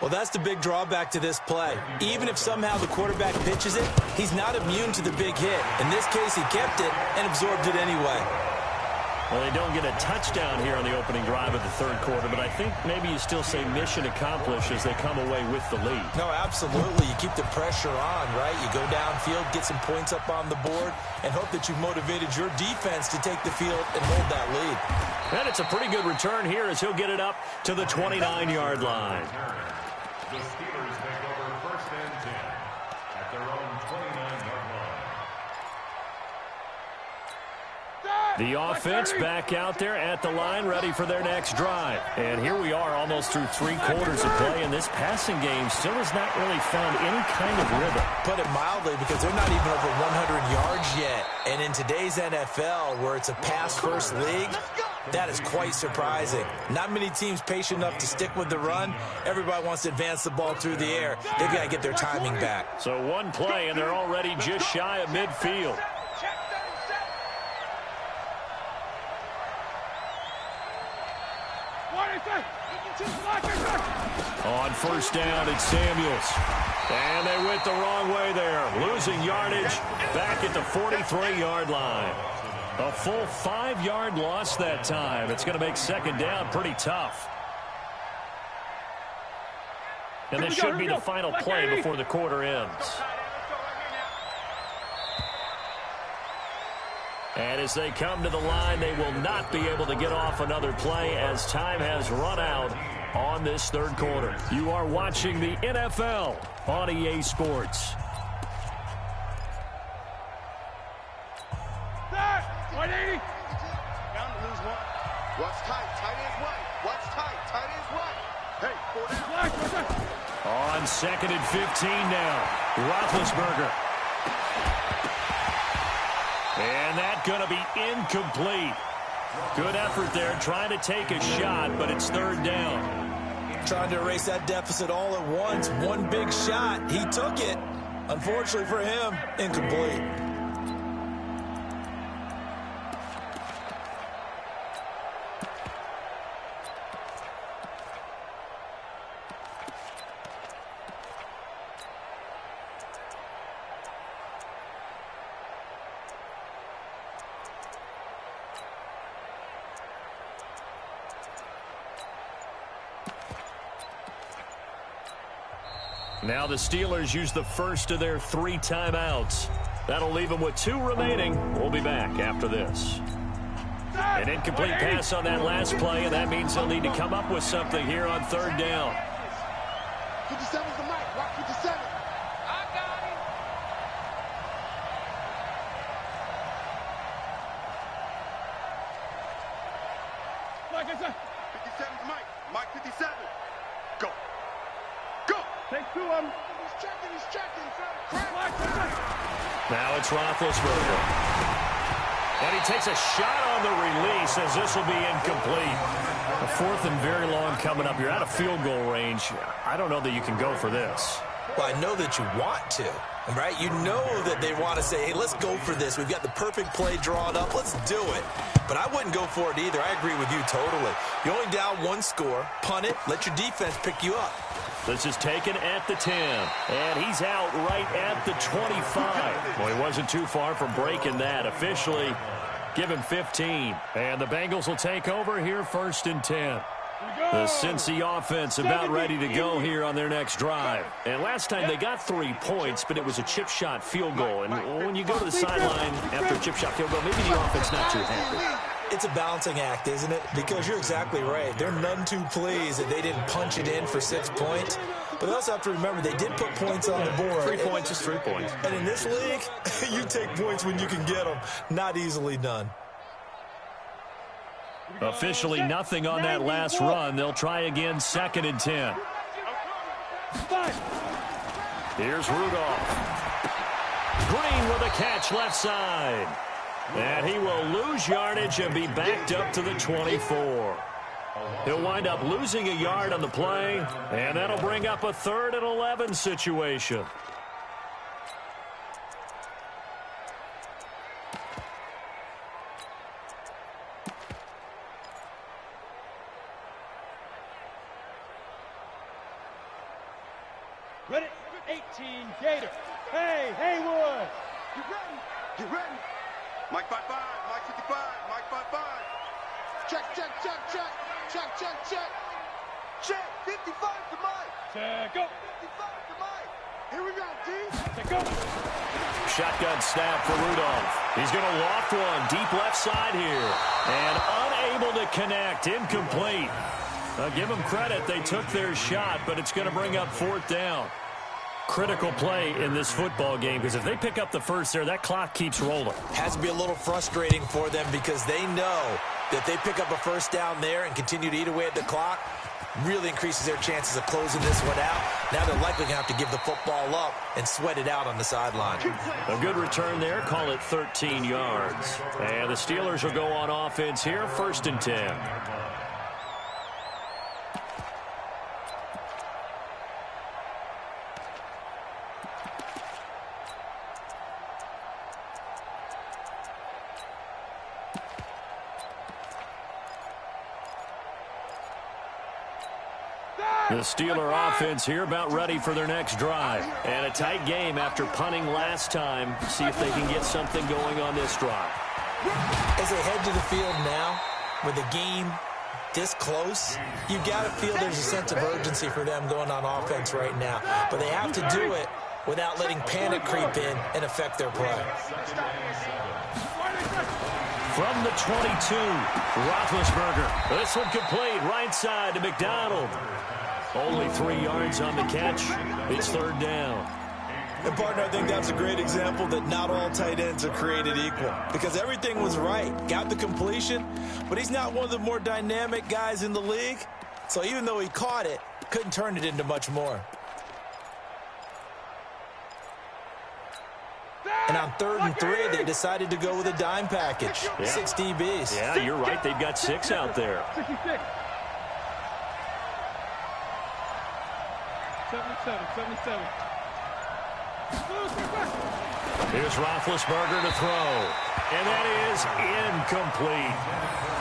Well, that's the big drawback to this play. Even if somehow the quarterback pitches it, he's not immune to the big hit. In this case, he kept it and absorbed it anyway.
Well, they don't get a touchdown here on the opening drive of the third quarter, but I think maybe you still say mission accomplished as they come away with the lead.
No, absolutely. You keep the pressure on, right? You go downfield, get some points up on the board, and hope that you've motivated your defense to take the field and hold that lead.
And it's a pretty good return here as he'll get it up to the 29-yard line.
The Steelers take over 1st and 10 at their own 29-yard line.
The offense back out there at the line, ready for their next drive. And here we are almost through 3 quarters of play, and this passing game still has not really found any kind of rhythm.
Put it mildly, because they're not even over 100 yards yet. And in today's NFL, where it's a pass-first league, that is quite surprising. Not many teams patient enough to stick with the run. Everybody wants to advance the ball through the air. They've got to get their timing back.
So one play, and they're already just shy of midfield. On first down, it's Samuels. And they went the wrong way there. Losing yardage back at the 43-yard line. A full 5-yard loss that time. It's going to make second down pretty tough. And this should be the final play before the quarter ends. And as they come to the line, they will not be able to get off another play as time has run out on this third quarter. You are watching the NFL on EA Sports.
180.
Bound to lose one. Watch tight. Tight ends right. Watch tight. Tight ends right. Hey, 4 down.
On second and 15 now. Roethlisberger. And that's going to be incomplete. Good effort there, trying to take a shot, but it's third down.
Trying to erase that deficit all at once. One big shot. He took it. Unfortunately for him, incomplete.
Now the Steelers use the first of their 3 timeouts. That'll leave them with 2 remaining. We'll be back after this. An incomplete pass on that last play, and that means they'll need to come up with something here on third down.
57's the mic. Watch 57.
I got him.
Like I said,
57's the mic. Mike 57. Go. Go.
take 2 of them.
He's checking. He's checking.
Now it's Roethlisberger. And he takes a shot on the release as this will be incomplete. A 4th and very long coming up. You're out of field goal range. I don't know that you can go for this.
Well, I know that you want to, right? You know that they want to say, hey, let's go for this. We've got the perfect play drawn up. Let's do it. But I wouldn't go for it either. I agree with you totally. You're only down 1 score. Punt it. Let your defense pick you up.
This is taken at the 10. And he's out right at the 25. Well, he wasn't too far from breaking that. Officially, give him 15. And the Bengals will take over here first and 10. The Cincy offense about ready to go here on their next drive. And last time they got 3 points, but it was a chip shot field goal. And when you go to the sideline after a chip shot field goal, maybe the offense not too happy.
It's a balancing act, isn't it? Because you're exactly right. They're none too pleased that they didn't punch it in for 6 points. But they also have to remember they did put points on the board.
3 points is 3 points.
And in this league, you take points when you can get them. Not easily done.
Officially nothing on that last run. They'll try again 2nd and 10. Here's Rudolph. Green with a catch left side. And he will lose yardage and be backed up to the 24. He'll wind up losing a yard on the play, and that'll bring up a 3rd and 11 situation.
Ready? 18, Gator. Hey, Haywood.
You ready? You ready? Mike 55. Mike 55. Mike 55. Check, check, check, check. Check, check, check. Check. 55 to Mike.
Check, go.
55 to Mike. Here we go, D.
Check, go.
Shotgun snap for Rudolph. He's going to loft one deep left side here. And unable to connect. Incomplete. Give them credit. They took their shot, but it's going to bring up 4th down. critical play in this football game because if they pick up the first there, that clock keeps rolling.
Has to be a little frustrating for them because they know that they pick up a first down there and continue to eat away at the clock, really increases their chances of closing this one out. Now they're likely going to have to give the football up and sweat it out on the sideline.
A good return there. Call it 13 yards. And the Steelers will go on offense here, 1st and 10. The Steeler offense here about ready for their next drive. And a tight game after punting last time. See if they can get something going on this drive.
As they head to the field now, with the game this close, you've got to feel there's a sense of urgency for them going on offense right now. But they have to do it without letting panic creep in and affect their play.
From the 22, Roethlisberger. This one complete right side to McDonald. Only 3 yards on the catch. It's 3rd down.
And, partner, I think that's a great example that not all tight ends are created equal because everything was right. Got the completion, but he's not one of the more dynamic guys in the league. So even though he caught it, couldn't turn it into much more. And on 3rd and 3, they decided to go with a dime package. Yeah. 6 DBs.
Yeah, you're right. They've got 6 out there.
77.
Here's Roethlisberger to throw. And that is incomplete.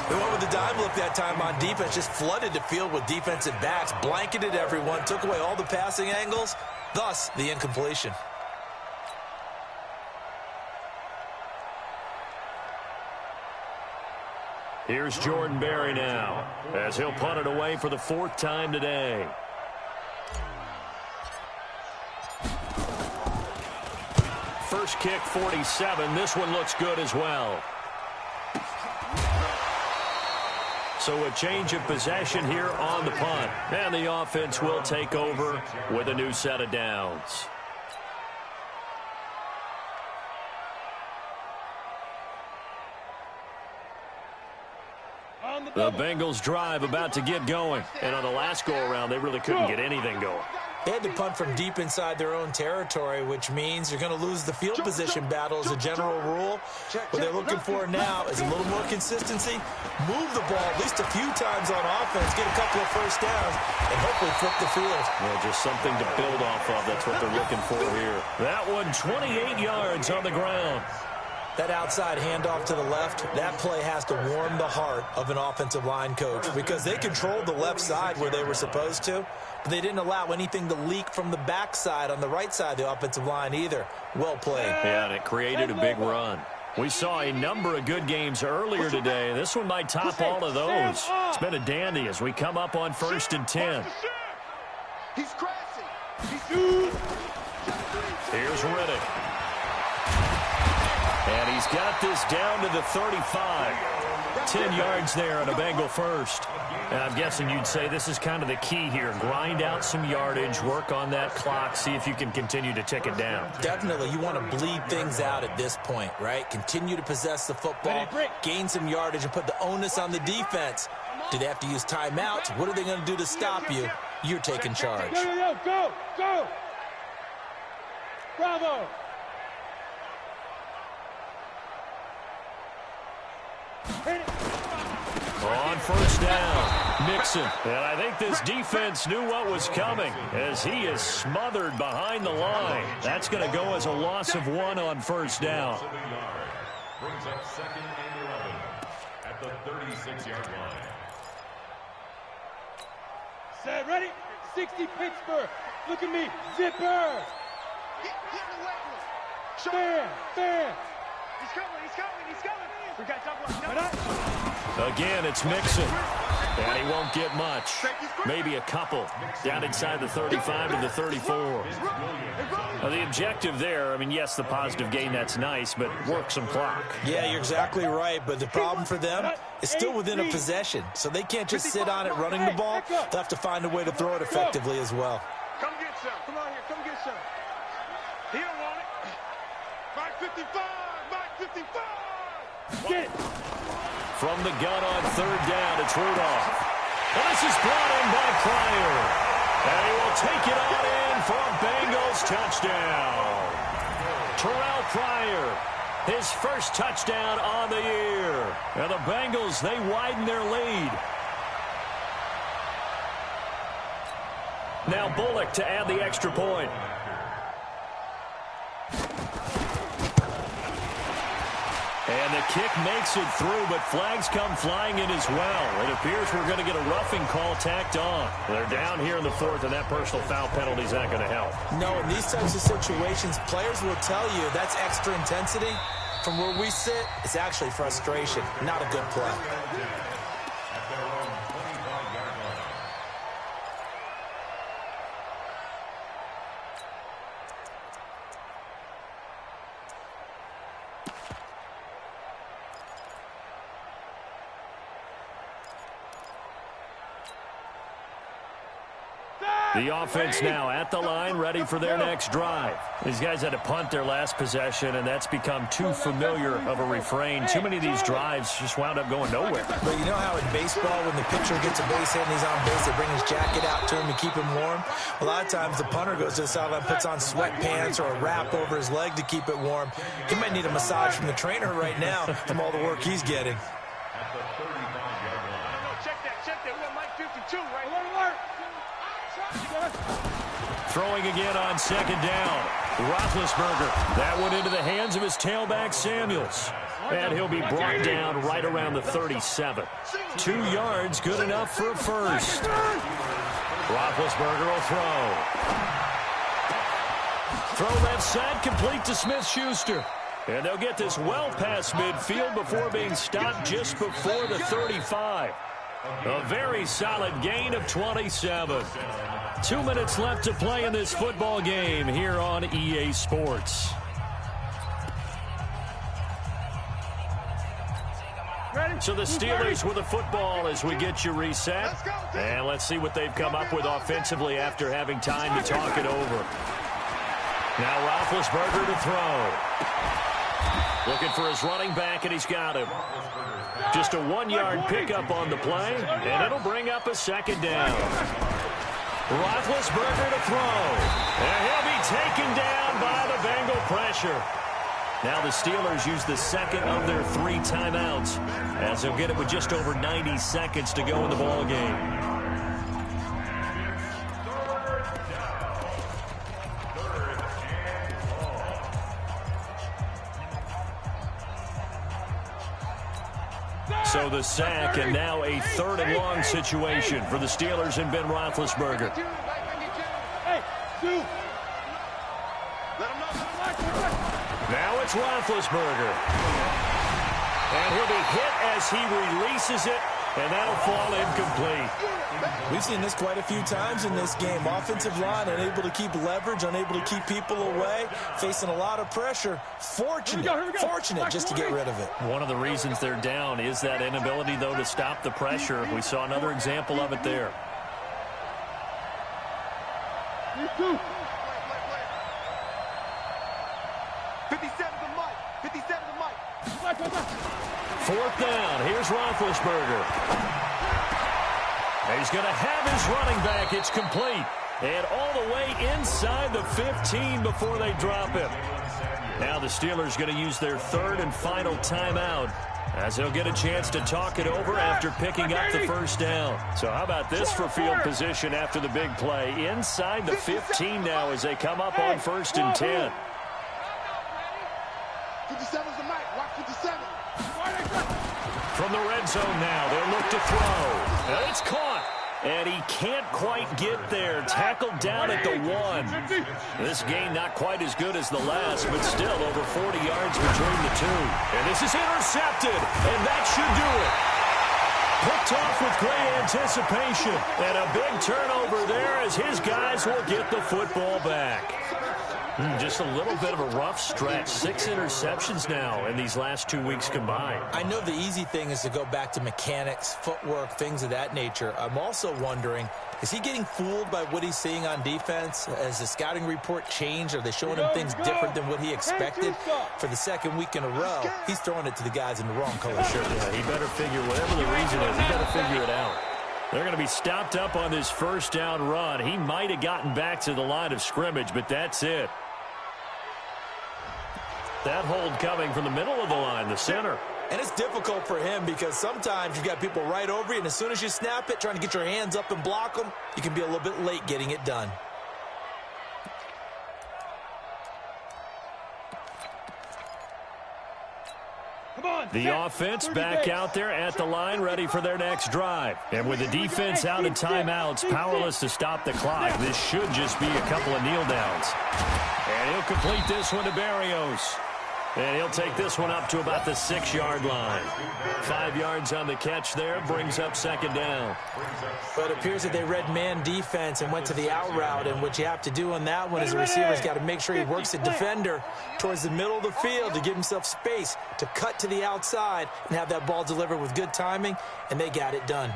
They went with the dime look that time on defense. Just flooded the field with defensive backs. Blanketed everyone. Took away all the passing angles. Thus, the incompletion.
Here's Jordan Berry now as he'll punt it away for the 4th time today. First kick, 47. This one looks good as well. So a change of possession here on the punt. And the offense will take over with a new set of downs. The Bengals drive about to get going. And on the last go-around, they really couldn't get anything going.
They had to punt from deep inside their own territory, which means you're going to lose the field position battle as a general rule. What they're looking for now is a little more consistency, move the ball at least a few times on offense, get a couple of first downs, and hopefully flip the field.
Well, just something to build off of. That's what they're looking for here. That one, 28 yards on the ground.
That outside handoff to the left, that play has to warm the heart of an offensive line coach because they controlled the left side where they were supposed to, but they didn't allow anything to leak from the backside on the right side of the offensive line either. Well played.
Yeah, and it created a big run. We saw a number of good games earlier today. This one might top all of those. It's been a dandy as we come up on 1st and 10.
He's crashing.
Here's Riddick. And he's got this down to the 35. 10 yards there on a Bengal first. And I'm guessing you'd say this is kind of the key here. Grind out some yardage, work on that clock, see if you can continue to tick it down.
Definitely. You want to bleed things out at this point, right? Continue to possess the football, gain some yardage, and put the onus on the defense. Do they have to use timeouts? What are they going to do to stop you? You're taking charge.
Go! Bravo!
On 1st down, Mixon. And I think this defense knew what was coming as he is smothered behind the line. That's going to go as a loss of 1 on 1st down.
Brings up 2nd and 11 at the 36-yard line.
Set, ready? 60 Pittsburgh. Look at me. Zipper. Fair.
He's coming. We got double.
Again, it's Mixon. And he won't get much. Maybe a couple. Down inside the 35 to the 34. Now, the objective there, I mean, yes, the positive gain, that's nice, but work some clock.
Yeah, you're exactly right. But the problem for them is still within a possession. So they can't just sit on it running the ball. They'll have to find a way to throw it effectively as well.
Come get some. Come on here. Come get some. 55, Mike 55.
Get it.
From the gun on third down, it's Rudolph. And this is brought in by Pryor. And he will take it on in for a Bengals touchdown. Terrell Pryor, his first touchdown on the year. And the Bengals, they widen their lead. Now Bullock to add the extra point. And the kick makes it through, but flags come flying in as well. It appears we're going to get a roughing call tacked on. They're down here in the fourth, and that personal foul penalty is not going to help.
No, in these types of situations, players will tell you that's extra intensity. From where we sit, it's actually frustration, not a good play.
The offense now at the line, ready for their next drive. These guys had to punt their last possession, and that's become too familiar of a refrain. Too many of these drives just wound up going nowhere.
But you know how in baseball, when the pitcher gets a base hit and he's on base, they bring his jacket out to him to keep him warm? A lot of times the punter goes to the sideline, puts on sweatpants or a wrap over his leg to keep it warm. He might need a massage from the trainer right now from all the work he's getting.
Check that. We got Mike 52 right here.
Alert.
Throwing again on second down. Roethlisberger. That one into the hands of his tailback, Samuels. And he'll be brought down right around the 37. 2 yards, good enough for a first. Roethlisberger will throw. Throw left side, complete to Smith-Schuster. And they'll get this well past midfield before being stopped just before the 35. A very solid gain of 27. 2 minutes left to play in this football game here on EA Sports. So the Steelers with the football as we get you reset. And let's see what they've come up with offensively after having time to talk it over. Now Roethlisberger to throw. Looking for his running back, and he's got him. Just a 1-yard pickup on the play, and it'll bring up a second down. Roethlisberger to throw. And he'll be taken down by the Bengal pressure. Now the Steelers use the second of their 3 timeouts, as they'll get it with just over 90 seconds to go in the ball game. So the sack, and now a 3rd and long situation for the Steelers and Ben Roethlisberger.
Hey, Stu.
Now it's Roethlisberger. And he'll be hit as he releases it, and that'll fall incomplete.
We've seen this quite a few times in this game. Offensive line unable to keep leverage, unable to keep people away, facing a lot of pressure. Fortunate just to get rid of it.
One of the reasons they're down is that inability, though, to stop the pressure. We saw another example of it there.
You too.
57 to Mike. 57 to Mike.
4th down. Here's Roethlisberger. He's going to have his running back. It's complete. And all the way inside the 15 before they drop him. Now the Steelers going to use their 3rd and final timeout, as they'll get a chance to talk it over after picking up the first down. So how about this for field position after the big play? Inside the 15 now as they come up on 1st and 10.
57's to Mike. Watch 57.
From the red zone now, they'll look to throw. And it's caught. And he can't quite get there. Tackled down at the 1. This game not quite as good as the last, but still over 40 yards between the 2. And this is intercepted. And that should do it. Picked off with great anticipation. And a big turnover there as his guys will get the football back. Just a little bit of a rough stretch. 6 interceptions now in these last 2 weeks combined.
I know the easy thing is to go back to mechanics, footwork, things of that nature. I'm also wondering, is he getting fooled by what he's seeing on defense? Has the scouting report changed? Are they showing him things different than what he expected? For the second week in a row, he's throwing it to the guys in the wrong color shirt.
Yeah, he better figure, whatever the reason is, he better figure it out. They're going to be stopped up on this first down run. He might have gotten back to the line of scrimmage, but that's it. That hold coming from the middle of the line, the center.
And it's difficult for him because sometimes you've got people right over you, and as soon as you snap it, trying to get your hands up and block them, you can be a little bit late getting it done.
The offense back out there at the line, ready for their next drive. And with the defense out in timeouts, powerless to stop the clock, this should just be a couple of kneel downs. And he'll complete this one to Barrios. And he'll take this one up to about the 6-yard line. 5 yards on the catch there, brings up second down.
But it appears that they read man defense and went to the out route, and what you have to do on that one is the receiver's got to make sure he works the defender towards the middle of the field to give himself space to cut to the outside and have that ball delivered with good timing, and they got it done.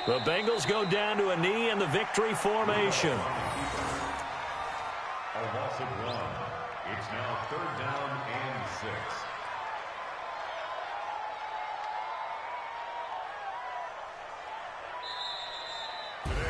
The Bengals go down to a knee in the victory formation.
A loss of 1. It's now 3rd down and 6.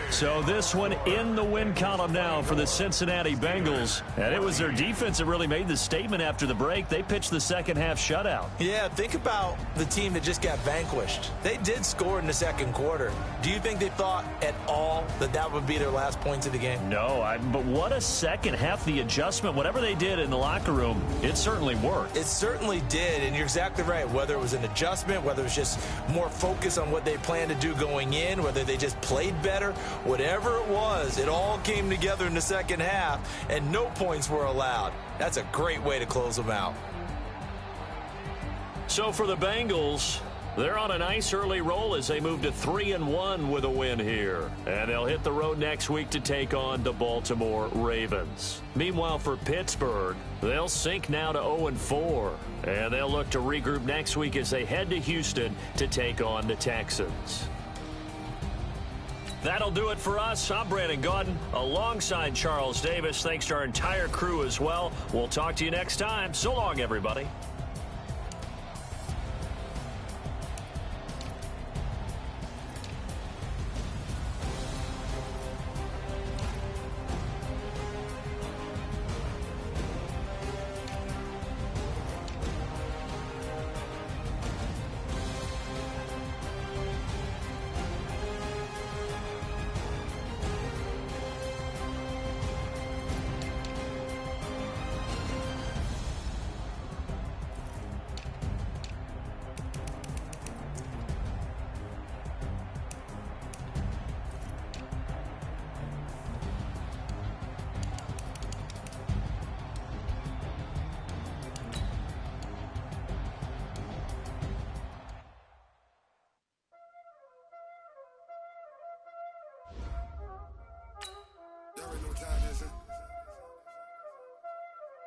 So this one in the win column now for the Cincinnati Bengals. And it was their defense that really made the statement after the break. They pitched the second half shutout.
Yeah, think about the team that just got vanquished. They did score in the second quarter. Do you think they thought at all that that would be their last points of the game?
No, but what a second half. The adjustment, whatever they did in the locker room, it certainly worked.
It certainly did, and you're exactly right. Whether it was an adjustment, whether it was just more focus on what they planned to do going in, whether they just played better, whatever it was, it all came together in the second half, and no points were allowed. That's a great way to close them out.
So for the Bengals, they're on a nice early roll as they move to 3-1 with a win here. And they'll hit the road next week to take on the Baltimore Ravens. Meanwhile, for Pittsburgh, they'll sink now to 0-4. And they'll look to regroup next week as they head to Houston to take on the Texans. That'll do it for us. I'm Brandon Gaudin alongside Charles Davis. Thanks to our entire crew as well. We'll talk to you next time. So long, everybody.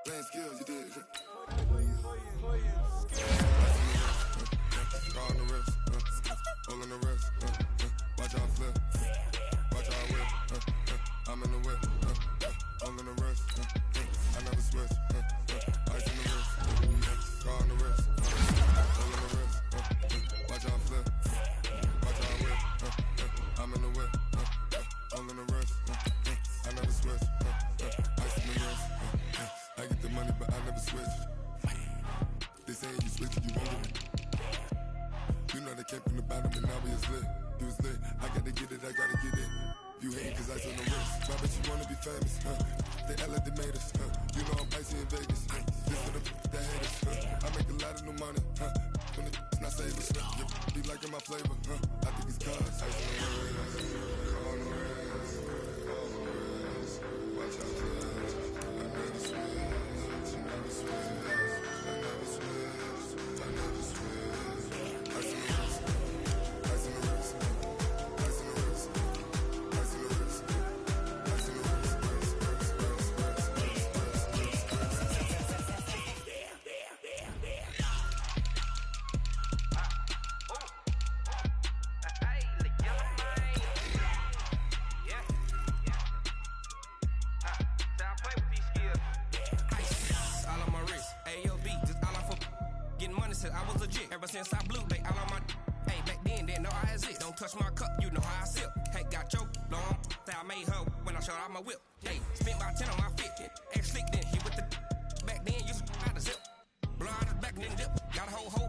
Playing skills, you did. Call on the wrist, hold on the wrist, watch out flip, watch out whip, I'm in the whip, hold on the wrist, I never switch, ice in the wrist, call on the wrist, hold on the wrist, watch out flip, watch out whip, I'm in the whip, hold on the wrist, I never switch, ice in the wrist. I get the money, but I never switch. They say you switch it, you won't get it. You know they came from the bottom and now we is lit. You was lit, I gotta get it, I gotta get it. You hate cause I on the wrist. Why bet you wanna be famous, They elevators, You know I'm icy in Vegas, This for the haters, I make a lot of new money, When it's not savers, Be liking my flavor, I think it's cause ice on the wrist, on the wrist, watch out,
Ever since I blew, they all on my. Hey, back then, didn't know I exist. Don't touch my cup, you know how I sip. Hey, got your long. I made her when I showed out my whip. Hey, spent about 10 on my fit. Ex slick, then he with the. Back then, used to out the zip. Blow out his back, then dip. Got a whole